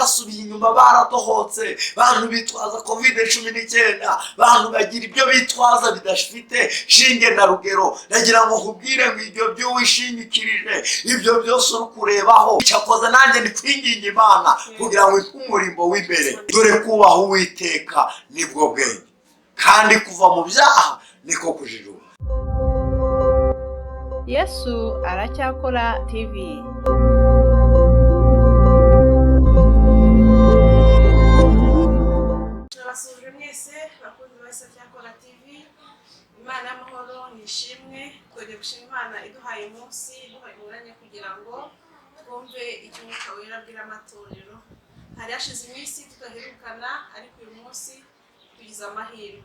basubiye inyuma baratohotse, bantu bitwaza covid-19, bantu bagira ibyo bitwaza bidafite shinge na rugero. Nagira ngo nkubwire ngo ibyo by'uwishingikirije ibyo byose uri kurebaho, cyakoze nanjye ni kwinginga Imana kugira ngo umurimbo w'imbere. Dore kubaha Uwiteka nibwo bwenge, kandi kuva mu byaha niko kujijuka. Yesu aracyakora TV. Turabasuje mwese bakunzi ba Yesu aracyakora TV. Imana y'amahoro nishimwe, twongeye gushima Imana iduhaye umunsi, iduhaye umwanya kugira ngo twumve icyo Umwuka Wera abwira amatorero. Hari hashize iminsi tudaherukana, ariko uyu munsi tugize amahirwe.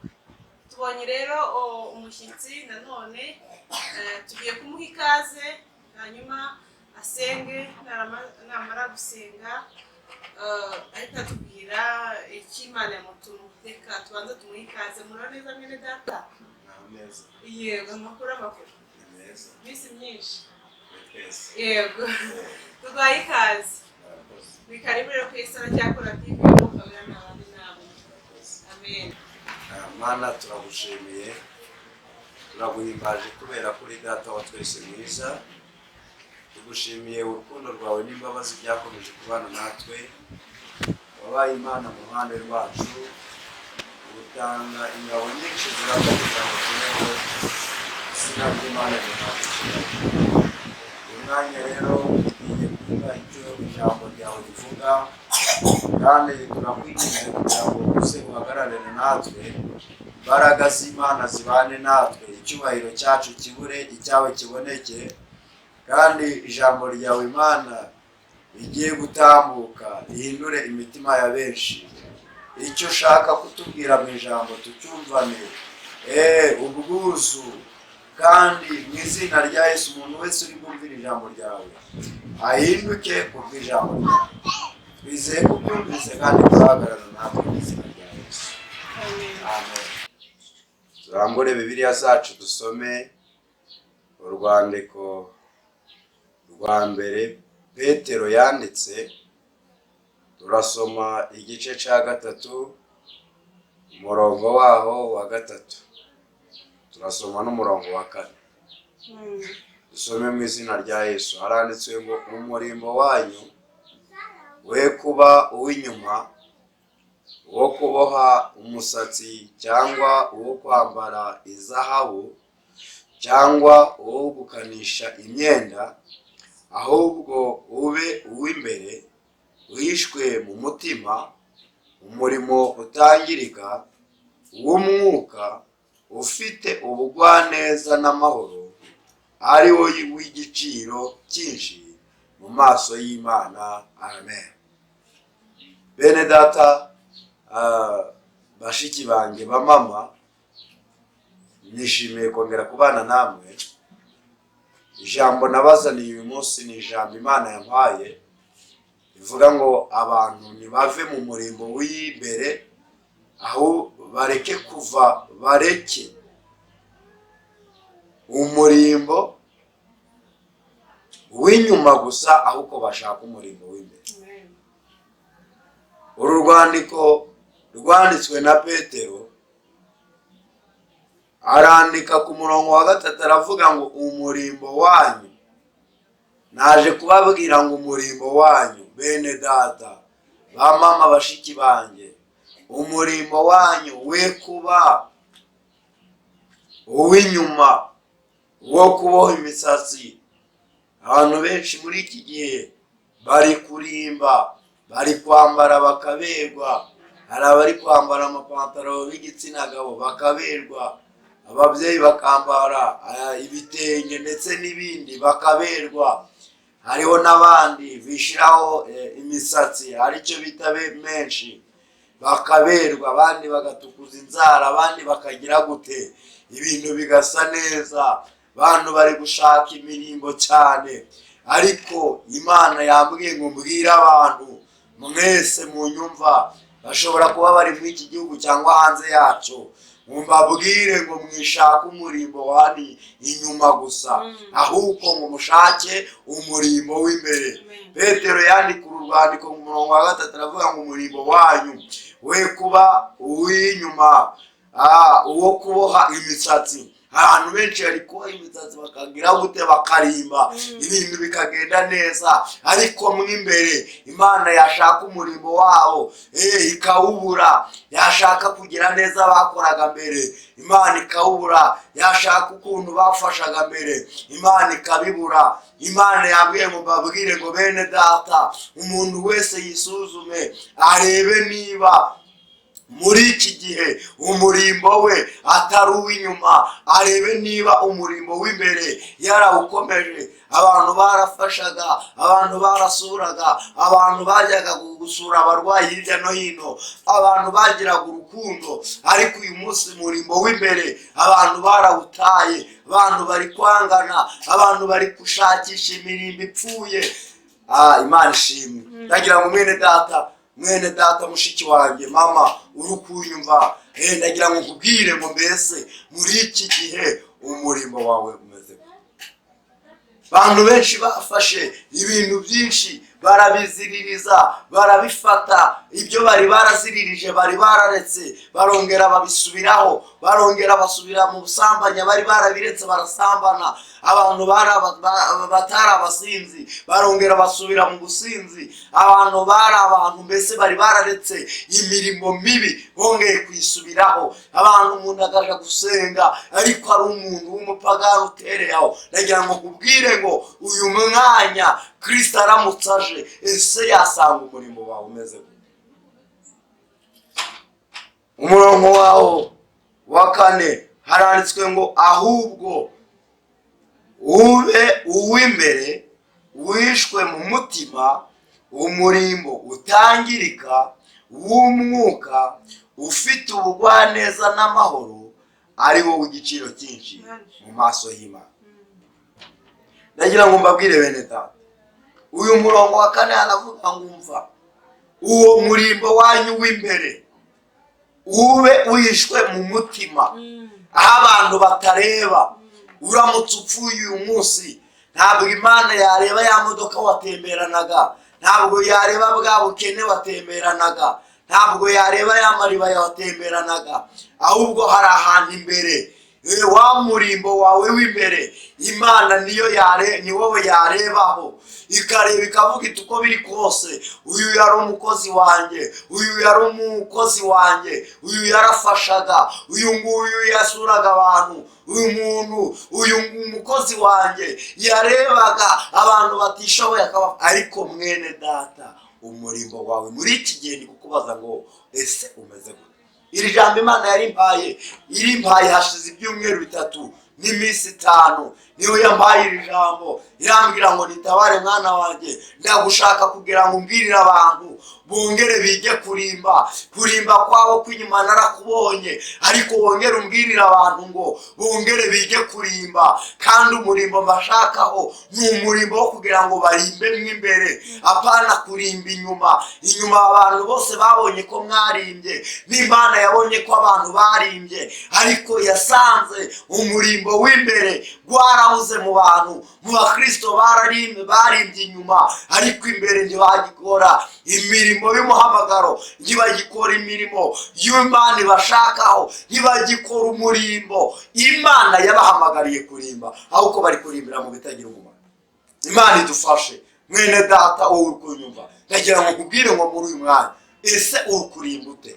Tubonye rero umushyitsi nanone, tugiye kumuha ikaze, hanyuma asenge, namara gusenga ahita atubwira icyo Imana yamutumye. Reka tubanze tumuhe ikaze. Murabona neza mwene data? Yego, amakuru minsi myinshi. Yego, tubaye ikaze. Ni karibu rero ku Yesu aracyakora TV, Umwuka Wera n'abandi nabo. Amen. Mana, turagushimiye, turaguhimbaje kubera kuri data wa twese mwiza. Tugushimiye urukundo rwawe n'imbabazi byakomeje kubana natwe. Wabaye Imana mu ruhande rwacu, utanga ingabo nyinshi zirakomeza ngo tubeho. Izina ry'Imana rirahagije. Uyu mwanya rero tugiye kuvuga icyo ijambo ryawe rivuga, kandi turakwinginze kugira ngo uze uhagararane natwe. Imbaraga z'Imana zibane natwe, icyubahiro cyacu kibure, icyawe kiboneke, kandi ijambo ryawe Imana rigiye gutambuka rihindure imitima ya benshi. Icyo ushaka kutubwira mu ijambo tucyumvane ubwuzu, kandi mu izina rya Yesu umuntu wese uri kumvira ijambo ryawe ahinduke kubw'ijambo ryawe. Twizeye ko byumvise kandi tuzahagarara natwe mu izina rya Yesu. Amen. Turambure Bibiliya zacu dusome urwandiko rwa mbere Petero yanditse. Turasoma igice cya 3 umurongo waho wa 3, turasoma n'umurongo wa 4. Dusome mu izina rya Yesu. Haranditswe ngo umurimbo wanyu we kuba uw'inyuma, uwo kuboha umusatsi, cyangwa uwo kwambara izahabu, cyangwa uwo gukanisha imyenda, ahubwo ube uw'imbere, wishwe mu mutima, umurimo utangirika w'umwuka, ufite ubugwaneza n'amahoro, ari wo w'igiciro cyinshi mu maso y'Imana. Amen. Bene data, bashiki banjye ba mama, nishimiye kongera kubana namwe. Ijambo nabazaniye uyu munsi ni ijambo Imana yampaye, ivuga ngo abantu ntibave mu murimbo w'imbere, aho bareke kuva, bareke umurimbo w'inyuma gusa, ahubwo bashaka umurimbo w'imbere. Uru rwandiko rwanditswe na Petero, arandika ku murongo wa 3, aravuga ngo umurimbo wanyu. Naje kubabwira ngo umurimbo wanyu, bene data ba mama, bashiki banjye, umurimbo wanyu we kuba uw'inyuma, wo kuboha imisatsi. Abantu benshi muri iki gihe bari kurimba, bari kwambara bakaberwa. Hari abari kwambara amapantaro y'igitsina gabo bakaberwa, ababyeyi bakambara ibitenge ndetse n'ibindi bakaberwa. Hariho n'abandi bishiraho imisatsi, aricyo bita menshi, bakaberwa. Abandi bagatukuza inzara, abandi bakagira gute, ibintu bigasa neza. Abantu bari gushaka imirimbo cyane, ariko Imana yambwiye ngo mbwire abantu mwese mu nyumva, bashobora kuba bari muri iki gihugu cyangwa hanze yacyo, mbabwire ngo mwishake umurimbo wari inyuma gusa, ahubwo ngo mushake umurimbo w'imbere. Petero yandika urwandiko mu murongo wa 3 aravuga ngo umurimbo wanyu we kuba uw'inyuma, uwo kuboha imisatsi. Abantu benshi bari kuboha imisatsi bakagira gute, bakarimba, ibintu bikagenda neza, ariko mu imbere Imana yashaka umurimbo wabo ikawubura. Yashaka kugira neza bakoraga mbere, Imana ikawubura. Yashaka ukuntu bafashaga mbere, Imana ikabibura. Imana yabwiye ngo babwire ngo bene data, umuntu wese yisuzume arebe niba muri iki gihe umurimbo we atari uw'inyuma, arebe niba umurimbo w'imbere yarawukomeje. Abantu barafashaga, abantu barasuraga, abantu bajyaga gusura abarwayi hirya no hino, abantu bagiraga urukundo, ariko uyu munsi umurimbo w'imbere abantu barawutaye. Abantu bari kwangana, abantu bari gushakisha imirimbo ipfuye. Imana ishimwe. Ndagira ngo mwene data mushiki wanjye, mama uri kunyumva, ndagira ngo nkubwire ngo mbese muri iki gihe umurimbo wawe umeze. Abantu benshi bafashe ibintu byinshi barabiziririza, barabifata, ibyo bari baraziririje bari bararetse, barongera babisubiraho, barongera basubira mu busambanya bari barabiretse barasambana. Abantu batari abasinzi barongera basubira mu businzi. Abantu bari abantu mbese bari bararetse imirimo mibi bongeye kwisubiraho. Abantu umuntu agaja gusenga ariko ari umuntu w'umupagani utereyeho. Ndagira ngo nkubwire ngo uyu mwanya Kristo aramutse aje, ese yasanga umurimo wawe umeze gute? Umurongo wawo wa 4 haranditswe ngo ahubwo ube uw'imbere wishwe mu mutima, umurimbo utangirika w'umwuka, ufite ubugwaneza n'amahoro, ari wo w'igiciro cyinshi mu maso y'Imana. Ndagira ngo mbabwire bene data, uyu murongo wa 4 aravuga ngo umva, uwo murimbo wanyu w'imbere ube wishwe mu mutima, aho abantu batareba. Uramutse upfuye uyu munsi, ntabwo Imana yareba ya modoka watemberanaga, ntabwo yareba bwa bukene watemberanaga, ntabwo yareba ya mariba yatemberanaga, ahubwo hari ahantu imbere, wa murimbo wawe w'imbere Imana ni wowe yarebaho, ikareba ikavuga iti uko biri kose uyu yari umukozi wanjye, uyu yari umukozi wanjye, uyu yarafashaga, uyu nguyu yasuraga abantu, uyu umukozi wanjye yarebaga abantu batishoboye akaba. Ariko mwene data, umurimbo wawe muri iki gihe ni kukubaza ngo ese umeze gute? Iri jambo Imana irimpaye hashize ibyumweru 3 n'iminsi 5, niyo yampaye iri jambo, irambwira ngo nitabare mwana wanjye, ndagushaka kugira ngo umbwirire abantu bongere bige kurimba kwabo kw'inyuma narakubonye, ariko wongere umbwirire abantu ngo bongere bige kurimba. Kandi umurimbo mbashakaho ni umurimbo wo kugira ngo barimbe mw'imbere, apana kurimba inyuma. Abantu bose babonye ko mwarimbye, n'Imana yabonye ko abantu barimbye, ariko yasanze umurimbo w'imbere gwarabuze mu bantu. Mu bakristo barimbye inyuma, ariko imbere ntibagikora imirimo y'umuhamagaro, ntibagikora imirimo y'Imana ibashakaho, ntibagikora umurimbo Imana yabahamagariye kurimba, ahubwo bari kurimbira mu bitagira umumaro. Imana idufashe. Mwene data wowe uri kunyumva, ndagira ngo nkubwire ngo muri uyu mwanya, ese uri kurimba ute?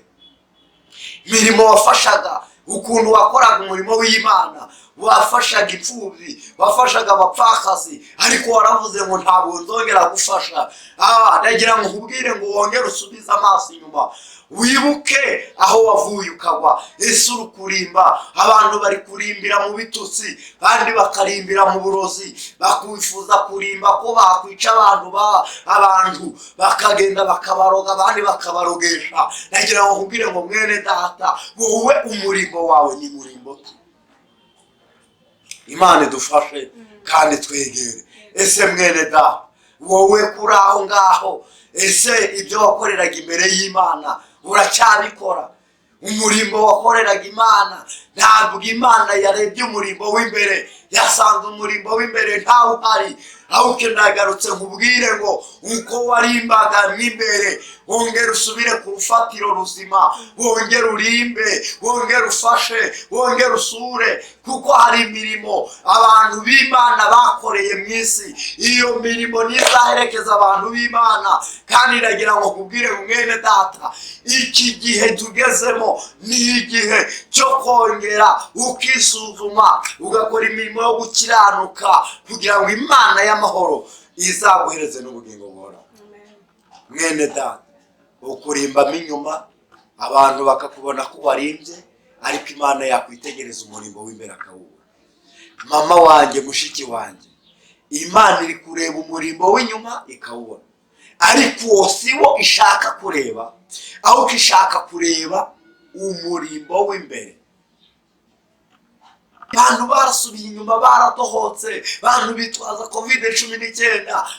Imirimo wafashaga, ukuntu wakoraga umurimo w'Imana, wafashaga imfubyi, wafashaga abapfakazi, ariko waravuze ngo ntabwo nzongera gufasha. Ndagira ngo nkubwire ngo wongere usubize amaso inyuma, wibuke aho wavuye ukagwa. Ese uri kurimba? Abantu bari kurimbira mu bitutsi, kandi bakarimbira mu burozi, bakwifuza kurimba ko bakwica abantu bakagenda bakabaroga, abandi bakabarogesha. Ndagira ngo nkubwire ngo mwene data, wowe umurimbo wawe ni murimbo ki? Imana idufashe kandi twegere. Ese mwene data, wowe kuri aho ngaho, ese ibyo wakoreraga imbere y'Imana uracyabikora? umurimo wakoreraga Imana. Ntabwo Imana yarebye umurimo w'imbere, yasanze umurimo w'imbere ntawe uhari. ahubwo nagarutse nkubwire ngo uko warimbaga n'imbere wongere usubire ku rufatiro ruzima, wongere urimbe, wongere ufashe, wongere usure, kuko hari imirimo abantu b'Imana bakoreye mu isi. Iyo mirimo nizaherekeza abantu b'Imana, kandi iragira ngo nkubwire mwene data, iki gihe tugezemo ni igihe cyo kongera ukisuzuma, ugakora imirimo yo gukiranuka, kugira ngo Imana y'amahoro izaguhereze n'ubugingo buhoraho. Mwene data, ukurimbamo inyuma abantu bakakubona ko warimbye, ariko Imana yakwitegereza umurimo w'imbere akawubona. Mama wanjye, mushiki wanjye, Imana iri kureba umurimo w'inyuma ikawubona, ariko uwo si wo ishaka kureba, ahubwo ishaka kureba umurimo w'imbere. Abantu barasubiye inyuma, baradohotse, abantu bitwaza COVID-19,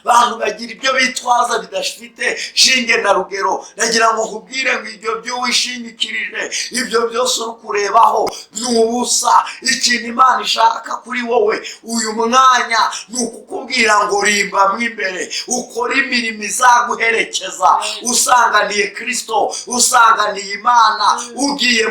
abantu bagira ibyo bitwaza bidafite shinge na rugero. Nagira ngo nkubwire ngo ibyo by'uwishingikirije, ibyo byose uri kurebaho ni ubusa. Ikintu Imana ishaka kuri wowe uyu mwanya ni ukukubwira ngo rimbamo imbere, ukore imirimo izaguherekeza, usanganiye Kristo, usanganiye Imana, ugiye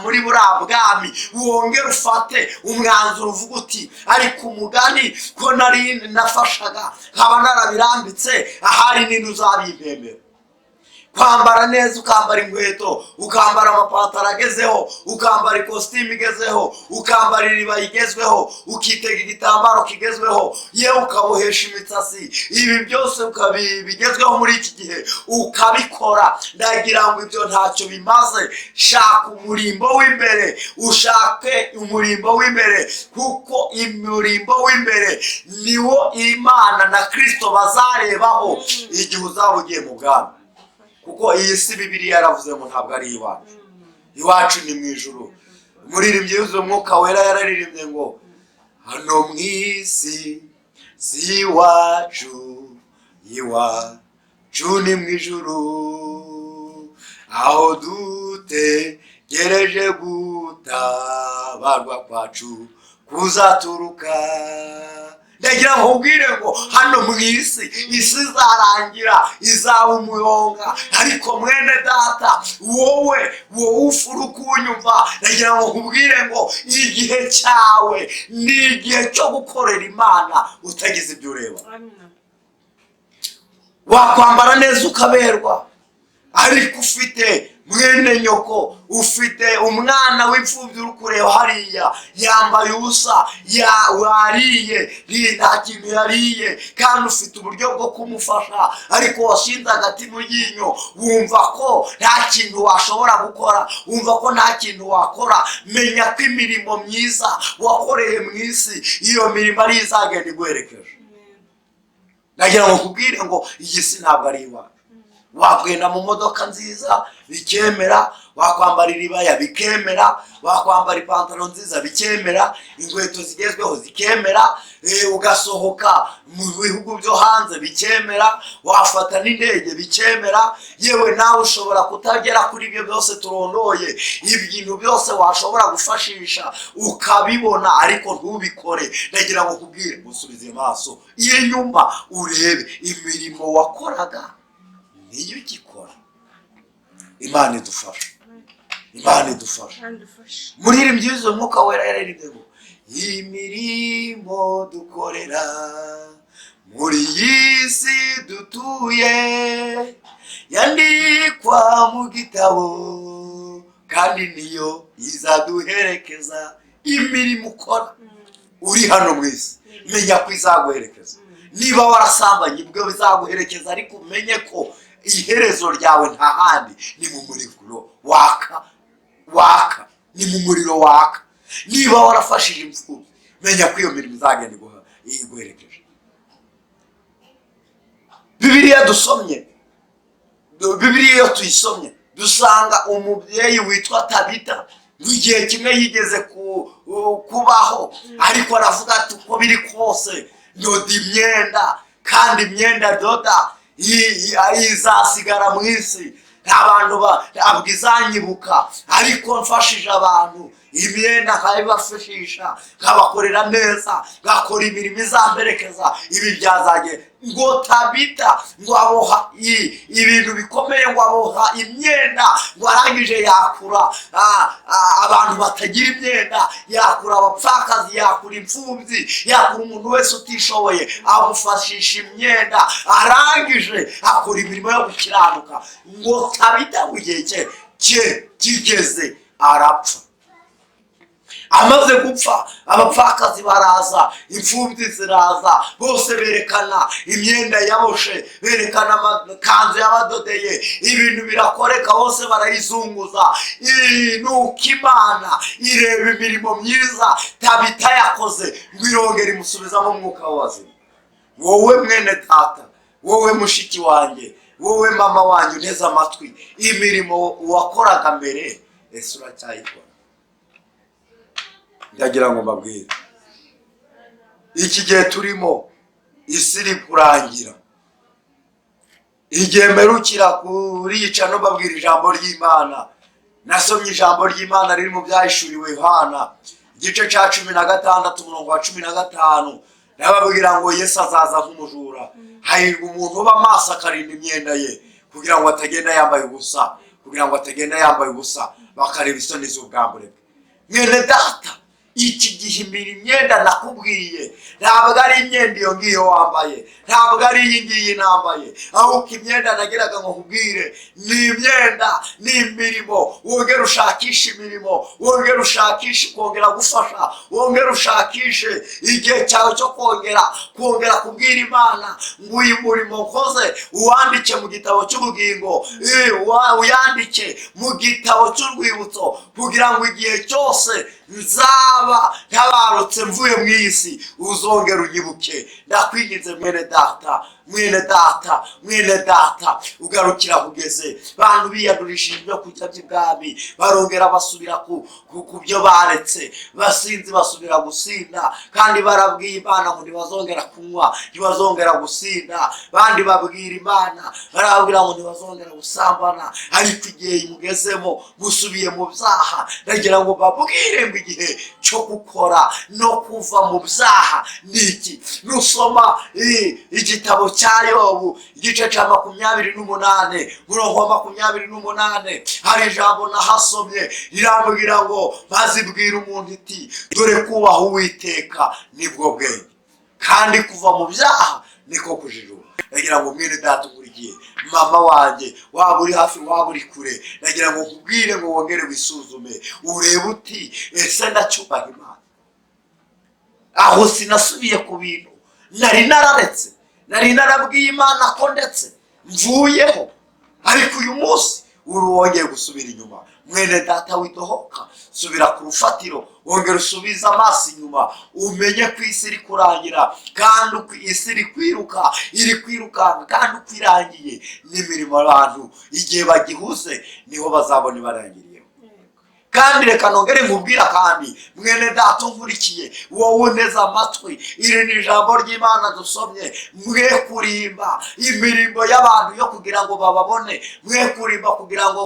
muri buriya bwami. Wongere ufate umwanzuro uvuga uti, ariko umugani ko nari nafashaga nkaba narabirambitse, ahari nini uzabimpembera. Kwambara neza, ukambara inkweto, ukambara amapantaro agezeho, ukambara ikositimu igezeho, ukambara iriba igezweho, ukitega igitambaro kigezweho, yewe ukabohesha imisatsi. Ibi byose bigezweho muri iki gihe ukabikora. Ndagira ngo ibyo ntacyo bimaze. Shaka umurimbo w'imbere, ushake umurimbo w'imbere, kuko umurimbo w'imbere niwo Imana na Kristo bazarebaho igihe uzaba ugiye mu bwami. Kuko iyi si Bibiliya yaravuze ngo ntabwo ari iwacu, iwacu ni mu ijuru. Umuririmbyi yuzuye umwuka wera yararirimbye ngo, hano mu isi si iwacu, iwacu ni mu ijuru, aho dutegereje gutabarwa kwacu kuzaturuka. Ndagira ngo nkubwire ngo hano mu isi izarangira, izaba umuyonga, ariko mwene data, wowe ufuru kunyumva, ndagira ngo nkubwire ngo igihe cyawe ni igihe cyo gukorera Imana utagize ibyo ureba. Wakwambara neza ukaberwa, ariko ufite mwene nyoko, ufite umwana w'imfubyi uri kureba hariya, yambaye ubusa, wariye nta kintu yariye, kandi ufite uburyo bwo kumufasha, ariko washinze agati mu ryinyo, wumva ko nta kintu washobora gukora, wumva ko nta kintu wakora. Menya ko imirimo myiza wakoreye mu isi, iyo mirimo ari izagenda iguherekeje. Nagira ngo nkubwire ngo iyi si ntabwo ari iwacu. Wagenda mu modoka nziza bikemera, wakwambara iribaya bikemera, wakwambara ipantaro nziza bikemera, inkweto zigezweho zikemera, ugasohoka mu bihugu byo hanze bikemera, wafata n'indege bikemera. Yewe nawe ushobora kutagera kuri ibyo byose turondoye, ibintu byose washobora gufashisha ukabibona, ariko ntubikore. Ndagira ngo kubwire, musubize amaso inyuma urebe imirimo wakoraga niyo ugikora. Imana idufasha, Imana idufasha. Muririmbyi yuzuye umwuka wera yararirimbye ngo, imirimo dukorera muri iyi si dutuye yandikwa mu gitabo, kandi niyo izaduherekeza. Imirimo ukora uri hano mu isi, menya ko izaguherekeza. Niba warasambanye, bwo bizaguherekeza, ariko umenye ko iherezo ryawe nta handi, ni mu muriro waka, ni mu muriro waka. Niba warafashije imfubyi, menya ko iyo mirimo izagenda iguherekeje. Bibiliya dusomye, Bibiliya iyo tuyisomye dusanga umubyeyi witwa Tabita, igihe kimwe yigeze kubaho, ariko aravuga ati uko biri kose ndoda imyenda, kandi imyenda doda izasigara mu isi. nta bantu abwizanyibuka, ariko mfashije abantu imyenda nkayibafashisha, nkabakorera neza, ngakora imirimo izamberekeza, ibi byazanye ngo Tabita ngo aboha ibintu bikomeye, ngo aboha imyenda, ngo arangije yakura abantu batagira imyenda, yakura abapfakazi, yakura imfubyi, yakura umuntu wese utishoboye, amufashisha imyenda, arangije akora imirimo yo gukiranuka. ngo Tabita mu gihe cye kigeze arapfa. Amaze gupfa abapfakazi baraza, imfubyi ziraza, bose berekana imyenda yaboshe, berekana amakanzu y'abadodeye, ibintu birakoreka, bose barayizunguza. Nuko Imana ireba imirimo myiza Tabita yakoze, ngo irongera imusubizamo umwuka w'abazima. Wowe mwene data, wowe mushiki wanjye, wowe mama wanjye unteze amatwi, imirimo wakoraga mbere ese uracyayikora? Ndagira ngo mbabwire, iki gihe turimo isi iri kurangira. Igihe mperukira kuriyica no mbabwira ijambo ry'Imana, nasomye ijambo ry'Imana riri mu byahishuriwe Yohana igice cya 16 umurongo wa 15, nababwira ngo Yesu azaza nk'umujura. Hahirwa umuntu uba maso akarinda imyenda ye, kugira ngo atagenda yambaye ubusa, kugira ngo atagenda yambaye ubusa bakareba isoni z'ubwambure bwe. Mwene data, iki gihe imyenda nakubwiye ntabwo ari imyenda iyo ngiyo wambaye, ntabwo ari iyi ngiyi nambaye, ahubwo imyenda nagiraga ngo nkubwire ni imyenda, ni imirimo. Wongera ushakisha imirimo, wongera ushakisha kongera gufasha, wongera ushakishe igihe cyawe cyo kongera kubwira Imana ngo uyu murimo nkoze uwandike mu gitabo cy'ubugingo, uyandike mu gitabo cy'urwibutso, kugira ngo igihe cyose nzaba ntabarutse mvuye mu isi uzongera unyibuke. Ndakwinginze mwene data, mwene data, mwene data, ugarukira kugeze. Bantu biyadurishije ibyo kurya by'ibwami, barongera basubira ku byo baretse, basinzi basubira gusinda, kandi barabwiye Imana ngo ntibazongera kunywa, ntibazongera gusinda. Bandi babwira Imana, barabwira ngo ntibazongera gusambana, ariko igihe imugezemo gusubiye mu byaha. Ndagira ngo babwire ngo igihe cyo gukora no kuva mu byaha niki. Nusoma igitabo cya Yobu igice cya 28 umurongo wa 28, hari ijambo nahasomye rirambwira ngo bazibwira umuntu iti dore kubaha Uwiteka nibwo bwenge, kandi kuva mu byaha niko kujijuka. Ndagira ngo mwene data ukurikiye, mama wanjye, waba uri hafi waba uri kure, ndagira ngo nkubwire ngo wongere wisuzume, urebe uti ese ndacyubaha Imana? Aho sinasubiye ku bintu nari nararetse, nari narabwiye Imana ko ndetse mvuyeho, ariko uyu munsi uruwongeye gusubira inyuma. Mwene data widohoka, subira ku rufatiro, wongera usubiza amaso inyuma, umenye ko isi iri kurangira, kandi isi iri kwiruka, iri kwirukanka, kandi uko irangiye n'imirimo abantu igihe bagihuze niho bazabona ibarangiriyeho. Kandi reka nongere nkubwira kandi mwene data nkurikiye, wowe uneze amatwi, iri ni ijambo ry'Imana dusomye. Mwe kurimba imirimo y'abantu yo kugira ngo bababone, mwe kurimba kugira ngo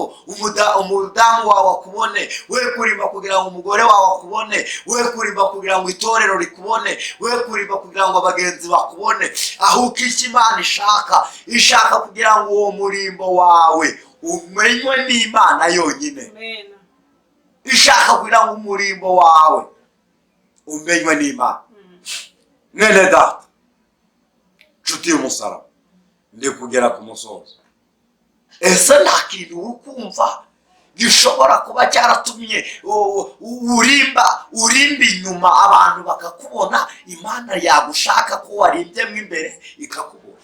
umudamu wawe akubone, we kurimba kugira ngo umugore wawe akubone, we kurimba kugira ngo itorero rikubone, we kurimba kugira ngo abagenzi bakubone. Ahubwo icyo Imana ishaka kugira ngo uwo murimbo wawe umenywe n'Imana yonyine. Amen. Ishaka kugira ngo umurimbo wawe umenywe n'Imana. Mwene data, nshuti y'umusaraba, ndi kugera ku musozo. Ese nta kintu ukumva gishobora kuba cyaratumye urimba inyuma abantu bakakubona, Imana yagushaka ko warimbyemo imbere ikakubona?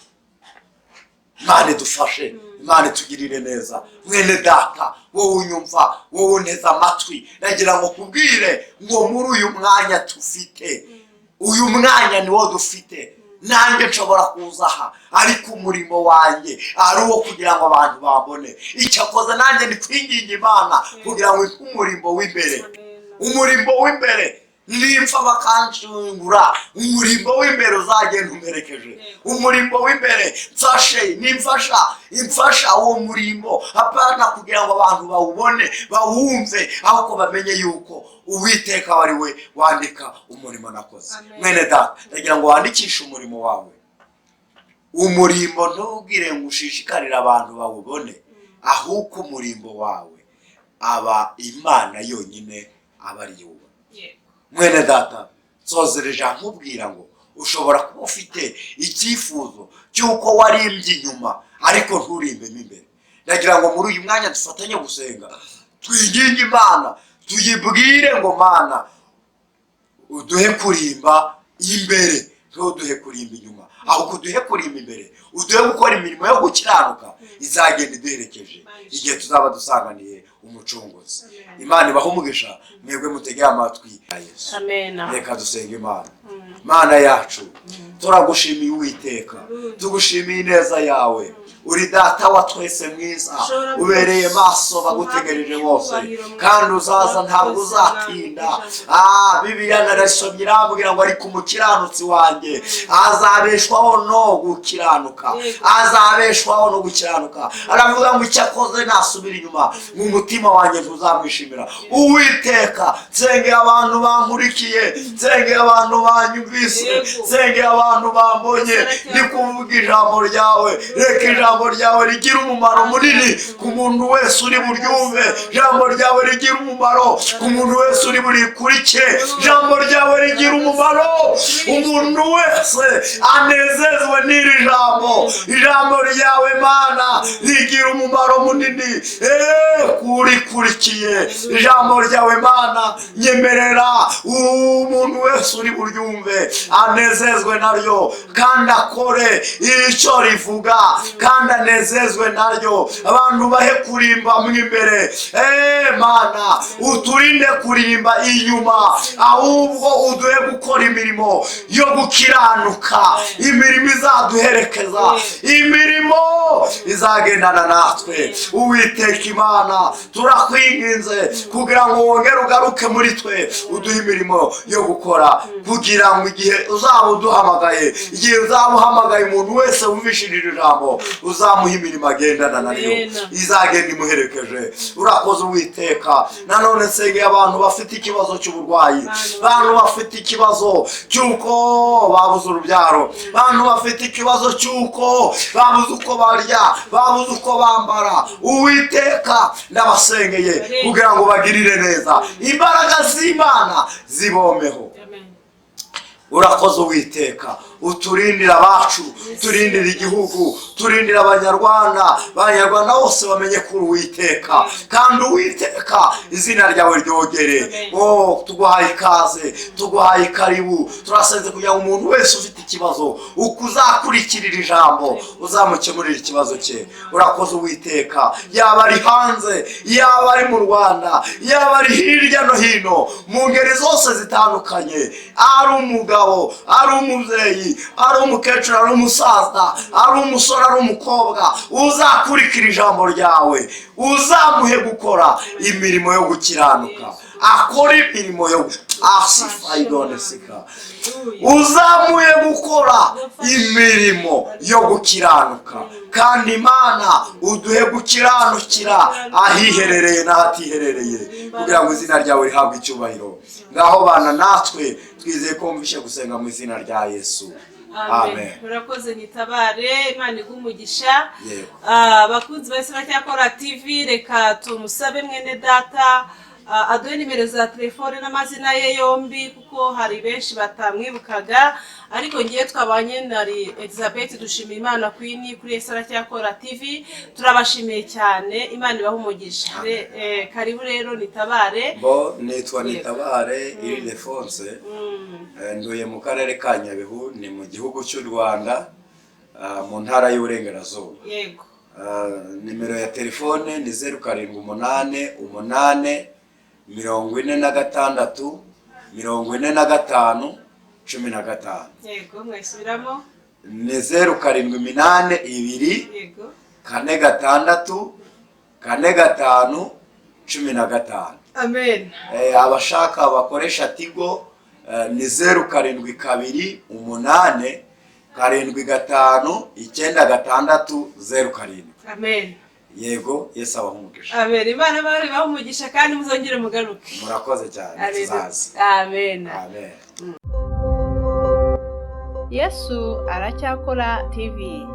Imana idufashe, Imana itugirire neza. Mwene data, wowe unyumva, wowe unteze amatwi, ndagira ngo kubwire ngo muri uyu mwanya tufite, uyu mwanya niwo dufite. Nanjye nshobora kuza aha, ariko umurimo wanjye ari uwo kugira ngo abantu babone. Icyakoze nanjye ndi kwinginga Imana kugira ngo umurimbo w'imbere, umurimbo w'imbere nimpfa bakanshingura umurimbo w'imbere uzagenda umperekeje, umurimbo w'imbere mfashe nimfasha imfasha uwo murimbo, hapana kugira ngo abantu bawubone bawumve, ahubwo bamenye yuko Uwiteka wari we wandika umurimo nakoze. Mwene data, ndagira ngo wandikishe umurimo wawe, umurimbo ntubwire ngo ushishikarire abantu bawubone, ahubwo umurimbo wawe aba Imana yonyine aba ari yo. Mwene data, nsozereje nkubwira ngo ushobora kuba ufite icyifuzo cy'uko warimbye inyuma ariko nturimbemo imbere. Ndagira ngo muri uyu mwanya dufatanye gusenga, twinginge Imana, tuyibwire ngo Mana uduhe kurimba imbere, ntuduhe kurimba inyuma, ahubwo uduhe kurimba imbere, uduhe gukora imirimo yo gukiranuka izagenda iduherekeje igihe tuzaba dusanganiye umucunguzi. Imana ibahe umugisha, mwebwe mutegeye amatwi ya Yesu. Reka dusenge Imana. Mana yacu, turagushimiye Uwiteka, tugushimiye ineza yawe, uri data wa twese mwiza, ubereye maso bagutegereje bose, kandi uzaza ntabwo uzatinda. Bibiliya narasomye irambwira ngo ariko umukiranutsi wanjye azabeshwaho no gukiranuka, azabeshwaho no gukiranuka. Aravuga ngo icyo akoze nasubira inyuma, mu mutima wanjye ntuzamwishimira. Uwiteka, nsengeye abantu bankurikiye, nsengeye abantu banyumvise, nsengeye abantu bambonye ndi kuvuga ijambo ryawe. Reka ijambo ryawe rigira umumaro munini ku muntu wese uri buryumve, ijambo ryawe rigira umumaro ku muntu wese uri burikurikire, ijambo ryawe rigira umumaro umuntu wese anezezwe n'iri jambo. Ijambo ryawe Mana rigira umumaro munini kurikurikiye. Ijambo ryawe Mana nyemerera umuntu wese uri buryumve anezezwe naryo, kandi akore icyo rivuga, kandi anezezwe naryo. Abantu bahe kurimba mu imbere, Mana uturinde kurimba inyuma, ahubwo uduhe gukora imirimo yo gukiranuka, imirimo izaduherekeza, imirimo izagendana natwe. Uwiteka Imana, turakwinginze kugira ngo wongere ugaruke muri twe, uduhe imirimo yo gukora, kugira ngo igihe uzaba uduhamagaye, igihe uzaba uhamagaye umuntu wese wumvishije iri jambo, uzamuha imirimo agendana nayo, izagenda imuherekeje. Urakoze Uwiteka. Nanone nsengeye abantu bafite ikibazo cy'uburwayi, abantu bafite ikibazo cy'uko babuze urubyaro, abantu bafite ikibazo cy'uko babuze uko barya, babuze uko bambara. Uwiteka, ndabasengeye kugira ngo bagirire neza, imbaraga z'Imana zibomeho. Urakoze Uwiteka, uturindira abacu, turindira igihugu, turindira abanyarwanda bose bamenye kuri Uwiteka, kandi Uwiteka izina ryawe ryogere. Tuguhaye ikaze, tuguhaye karibu. Turasenze kugira ngo umuntu wese ufite ikibazo, uko uzakurikirira ijambo uzamukemurira ikibazo cye. Urakoze Uwiteka, yaba ari hanze, yaba ari mu Rwanda, yaba ari hirya no hino mu ngeri zose zitandukanye, ari umugabo, ari umubyeyi, ari umukecuru, ari umusaza, ari umusore, ari umukobwa, uzakurikira ijambo ryawe, uzamuhe gukora imirimo yo gukiranuka, akora imirimo yo uzamuye gukora imirimo yo gukiranuka. Kandi Imana uduhe gukiranukira ahiherereye n'ahatiherereye, kugira ngo izina ryawe rihabwe icyubahiro. Ngaho bana natwe twizeye ko mvishe gusenga mu izina rya Yesu. Amen. Murakoze Nitabare, Imana igumugisha. Bakunzi ba Isara Cyakora TV, reka tumusabe mwene data aduhe nimero za telefone n'amazina ye yombi, kuko hari benshi batamwibukaga, ariko ngiye twabanye nari Elizabeth Dushimimana Queen kuri Isara Cyakora TV. Turabashimiye cyane, Imana ibahe umugisha. Karibu rero Nitabare. Nitwa Nitabare Ildefonse, nduye mu karere ka Nyabihu, ni mu gihugu cy'u Rwanda, mu ntara y'Uburengerazuba. Yego. Nimero ya telefone ni 0788 46 45 15. Yego, mwesubiramo. Ni 0782 Yego. 46 45 15. Amen. Abashaka bakoresha Tigo ni 0728 amen. yego Yesu abaha umugisha. Amen. Imana bari baha umugisha kandi muzongere mugaruke. Murakoze cyane. Tuzaza. Amen. Amen. Yesu aracyakora TV.